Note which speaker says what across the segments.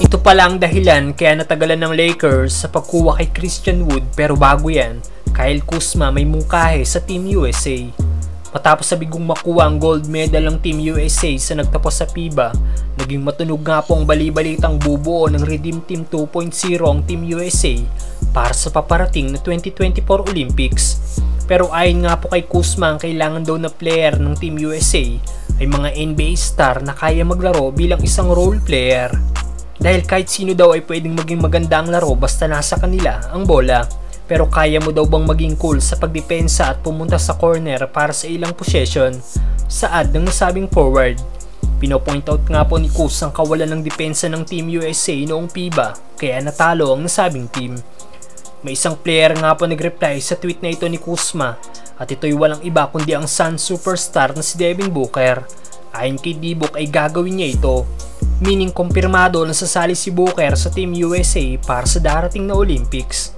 Speaker 1: Ito pala ang dahilan kaya natagalan ng Lakers sa pagkuha kay Christian Wood, pero bago yan, Kyle Kuzma may mungkahe sa Team USA. Matapos sa bigong makuha ang gold medal ng Team USA sa nagtapos sa FIBA, naging matunog nga po ang bali-balitang bubuo ng Redeem Team 2.0 ang Team USA para sa paparating na 2024 Olympics. Pero ayon nga po kay Kuzma, ang kailangan daw na player ng Team USA ay mga NBA star na kaya maglaro bilang isang role player. Dahil kahit sino daw ay pwedeng maging maganda ang laro basta nasa kanila ang bola. Pero kaya mo daw bang maging cool sa pagdepensa at pumunta sa corner para sa ilang possession? Saad ng nasabing forward. Pinopoint out nga po ni Kuz ang kawalan ng depensa ng Team USA noong FIBA, kaya natalo ang nasabing team. May isang player nga po nag-reply sa tweet na ito ni Kuzma, at ito'y walang iba kundi ang Suns superstar na si Devin Booker. Ayon kay D-Book ay gagawin niya ito, meaning kumpirmado na sasali si Booker sa Team USA para sa darating na Olympics.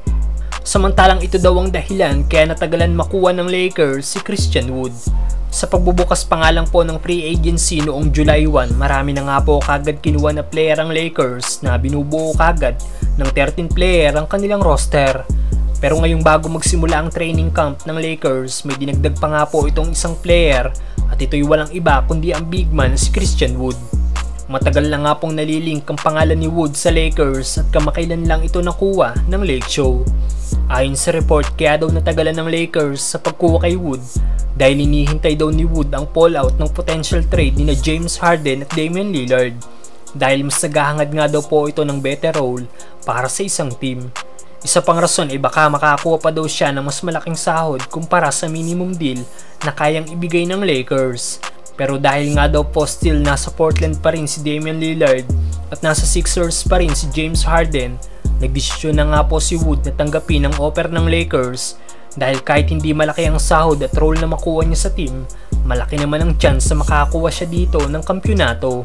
Speaker 1: Samantalang ito daw ang dahilan kaya natagalan makuha ng Lakers si Christian Wood. Sa pagbubukas pa nga lang po ng free agency noong July 1, marami na nga po kagad kinuha na player ang Lakers na binubuo kagad ng 13 player ang kanilang roster. Pero ngayong bago magsimula ang training camp ng Lakers, may dinagdag pa nga po itong isang player, at ito'y walang iba kundi ang big man si Christian Wood. Matagal na nga pong nalilink ang pangalan ni Wood sa Lakers at kamakailan lang ito nakuha ng Lake Show. Ayon sa report, kaya daw natagalan ng Lakers sa pagkuha kay Wood dahil hinihintay daw ni Wood ang fallout ng potential trade ni James Harden at Damian Lillard, dahil mas naghahangad nga daw po ito ng better role para sa isang team. Isa pang rason ay baka makakuha pa daw siya ng mas malaking sahod kumpara sa minimum deal na kayang ibigay ng Lakers. Pero dahil nga daw po still nasa Portland pa rin si Damian Lillard at nasa Sixers pa rin si James Harden, nagdesisyon na nga po si Wood na tanggapin ang offer ng Lakers, dahil kahit hindi malaki ang sahod at role na makuha niya sa team, malaki naman ang chance na makakuha siya dito ng kampyonato.